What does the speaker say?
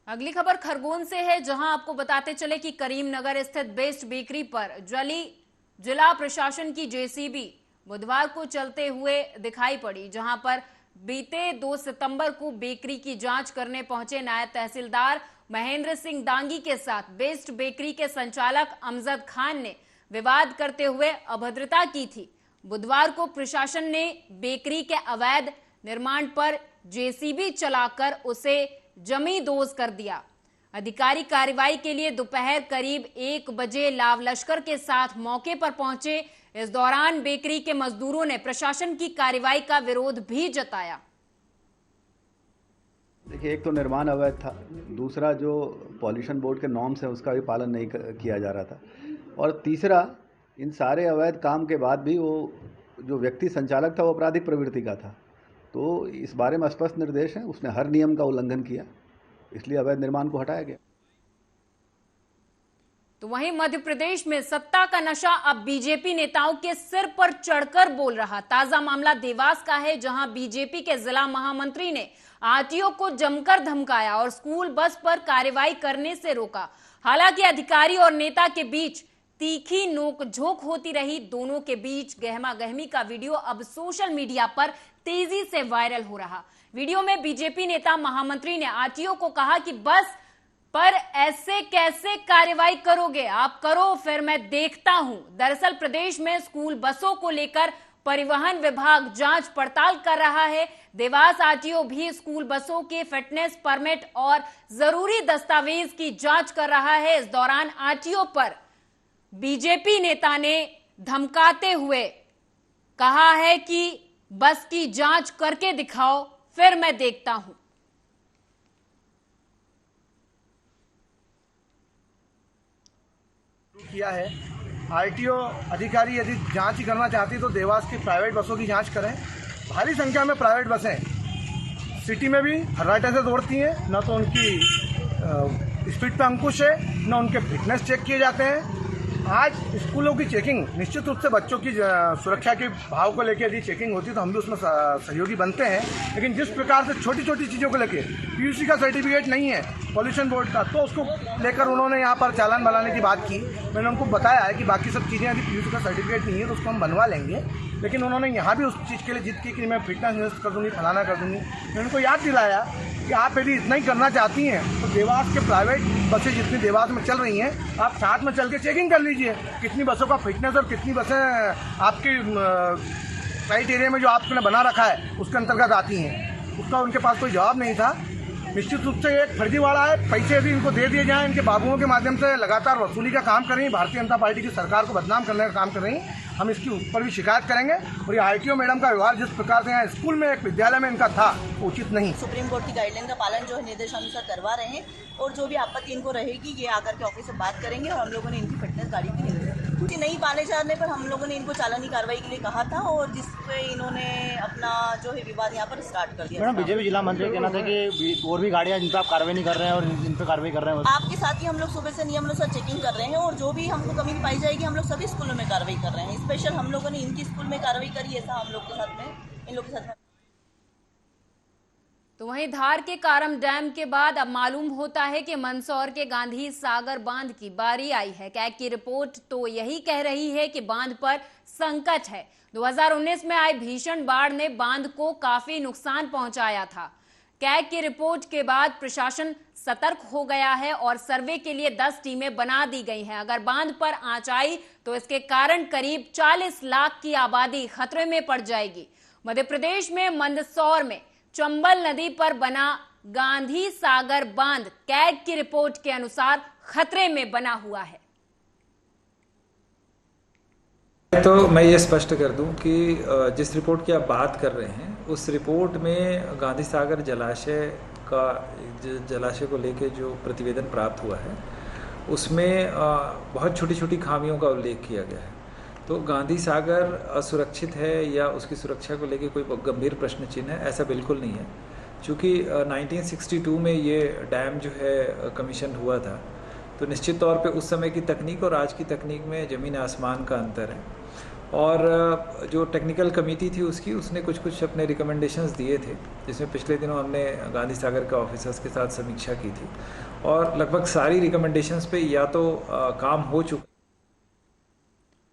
अगली खबर खरगोन से है, जहां आपको बताते चले कि करीमनगर स्थित बेस्ट बेकरी पर जिला प्रशासन की जेसीबी बुधवार को चलते हुए दिखाई पड़ी, जहां पर बीते 2 सितंबर को बेकरी की जांच करने पहुंचे नायब तहसीलदार महेंद्र सिंह डांगी के साथ बेस्ट बेकरी के संचालक अमजद खान ने विवाद करते हुए अभद्रता की थी। बुधवार को प्रशासन ने बेकरी के अवैध निर्माण पर जेसीबी चलाकर उसे जमींदोज कर दिया। अधिकारी कार्रवाई के लिए दोपहर करीब 1 बजे लाव लश्कर के साथ मौके पर पहुंचे। इस दौरान बेकरी के मजदूरों ने प्रशासन की कार्रवाई का विरोध भी जताया। देखिए, एक तो निर्माण अवैध था, दूसरा जो पॉल्यूशन बोर्ड के नॉर्म्स हैं उसका भी पालन नहीं किया जा रहा था, और तीसरा इन सारे अवैध काम के बाद भी वो जो व्यक्ति संचालक था वो आपराधिक प्रवृत्ति का था। तो इस बारे में स्पष्ट निर्देश है, उसने हर नियम का उल्लंघन किया, इसलिए अवैध निर्माण को हटाया गया। तो वहीं मध्य प्रदेश में सत्ता का नशा अब बीजेपी नेताओं के सिर पर चढ़कर बोल रहा। ताजा मामला देवास का है, जहां बीजेपी के जिला महामंत्री ने आरटीओ को जमकर धमकाया और स्कूल बस पर कार्रवाई करने से रोका। हालांकि अधिकारी और नेता के बीच तीखी नोकझोंक होती रही। दोनों के बीच गहमा गहमी का वीडियो अब सोशल मीडिया पर तेजी से वायरल हो रहा। वीडियो में बीजेपी नेता महामंत्री ने आरटीओ को कहा कि बस पर ऐसे कैसे कार्रवाई करोगे, आप करो फिर मैं देखता हूं। दरअसल प्रदेश में स्कूल बसों को लेकर परिवहन विभाग जांच पड़ताल कर रहा है। देवास आरटीओ भी स्कूल बसों के फिटनेस परमिट और जरूरी दस्तावेज की जांच कर रहा है। इस दौरान आरटीओ पर बीजेपी नेता ने धमकाते हुए कहा है कि बस की जांच करके दिखाओ फिर मैं देखता हूं। किया है आरटीओ अधिकारी यदि जांच ही करना चाहती तो देवास की प्राइवेट बसों की जांच करें। भारी संख्या में प्राइवेट बसें सिटी में भी फर्राटे से दौड़ती हैं, न तो उनकी स्पीड पे अंकुश है, न उनके फिटनेस चेक किए जाते हैं। आज स्कूलों की चेकिंग निश्चित रूप से बच्चों की सुरक्षा के भाव को लेकर यदि चेकिंग होती तो हम भी उसमें सहयोगी बनते हैं, लेकिन जिस प्रकार से छोटी छोटी चीज़ों को लेकर पीयूसी का सर्टिफिकेट नहीं है पॉल्यूशन बोर्ड का, तो उसको लेकर उन्होंने यहाँ पर चालान बनाने की बात की। मैंने उनको बताया है कि बाकी सब चीज़ें यदि पीयूसी का सर्टिफिकेट नहीं है तो उसको हम बनवा लेंगे, लेकिन उन्होंने यहाँ भी उस चीज़ के लिए जिद की कि मैं फिटनेस निरस्त कर दूँगी, फलाना कर दूँगी। मैंने उनको याद दिलाया कि आप यदि इतना ही करना चाहती हैं तो देवास के प्राइवेट बसें जितनी देवास में चल रही हैं आप साथ में चल के चेकिंग कर लीजिए, कितनी बसों का फिटनेस और कितनी बसें आपके क्राइटेरिया में जो आपने बना रखा है उसके अंतर्गत आती हैं। उसका उनके पास कोई जवाब नहीं था। निश्चित रूप से एक फर्जीवाड़ा है। पैसे यदि इनको दे दिए जाएँ, इनके बाबुओं के माध्यम से लगातार वसूली का काम कर रही, भारतीय जनता पार्टी की सरकार को बदनाम करने का काम कर रही। हम इसकी ऊपर भी शिकायत करेंगे और ये आरटीओ मैडम का व्यवहार जिस प्रकार से यहाँ स्कूल में एक विद्यालय में इनका था उचित नहीं। सुप्रीम कोर्ट की गाइडलाइन का पालन जो है निर्देशानुसार करवा रहे हैं, और जो भी आपत्ति इनको रहेगी ये आकर के ऑफिस से बात करेंगे। और हम लोगों ने इनकी फिटनेस गाड़ी भी नहीं पाने चाहने पर हम लोगों ने इनको चालानी कार्रवाई के लिए कहा था, और जिस पे इन्होंने अपना जो है विवाद यहाँ पर स्टार्ट कर दिया। मैडम, बीजेपी जिला मंत्री कहना था कि और भी गाड़ियाँ जिन पर आप कार्रवाई नहीं कर रहे हैं और इन पर कार्रवाई कर रहे हैं। आपके साथ ही हम लोग सुबह से नियमानुसार चेकिंग कर रहे हैं, और जो भी हमको कमी पाई जाएगी हम लोग सभी स्कूलों में कार्रवाई कर रहे हैं। स्पेशल हम लोगों ने इनकी स्कूल में कार्रवाई करी, ऐसा हम लोग के साथ में इन लोग के साथ में। तो वहीं धार के कारम डैम के बाद अब मालूम होता है कि मंदसौर के गांधी सागर बांध की बारी आई है। कैग की रिपोर्ट तो यही कह रही है कि बांध पर संकट है। 2019 में आई भीषण बाढ़ ने बांध को काफी नुकसान पहुंचाया था। कैग की रिपोर्ट के बाद प्रशासन सतर्क हो गया है और सर्वे के लिए 10 टीमें बना दी गई हैं। अगर बांध पर आंच आई तो इसके कारण करीब 40 लाख की आबादी खतरे में पड़ जाएगी। मध्य प्रदेश में मंदसौर में चंबल नदी पर बना गांधी सागर बांध कैग की रिपोर्ट के अनुसार खतरे में बना हुआ है। तो मैं ये स्पष्ट कर दूं कि जिस रिपोर्ट की आप बात कर रहे हैं उस रिपोर्ट में गांधी सागर जलाशय को लेके जो प्रतिवेदन प्राप्त हुआ है उसमें बहुत छोटी छोटी खामियों का उल्लेख किया गया है। तो गांधी सागर असुरक्षित है या उसकी सुरक्षा को लेके कोई गंभीर प्रश्न चिन्ह है, ऐसा बिल्कुल नहीं है। चूँकि 1962 में ये डैम जो है कमीशन हुआ था, तो निश्चित तौर पे उस समय की तकनीक और आज की तकनीक में ज़मीन आसमान का अंतर है। और जो टेक्निकल कमेटी थी उसने कुछ अपने रिकमेंडेशंस दिए थे, जिसमें पिछले दिनों हमने गांधी सागर के ऑफिसर्स के साथ समीक्षा की थी और लगभग सारी रिकमेंडेशंस पे या तो काम हो चुका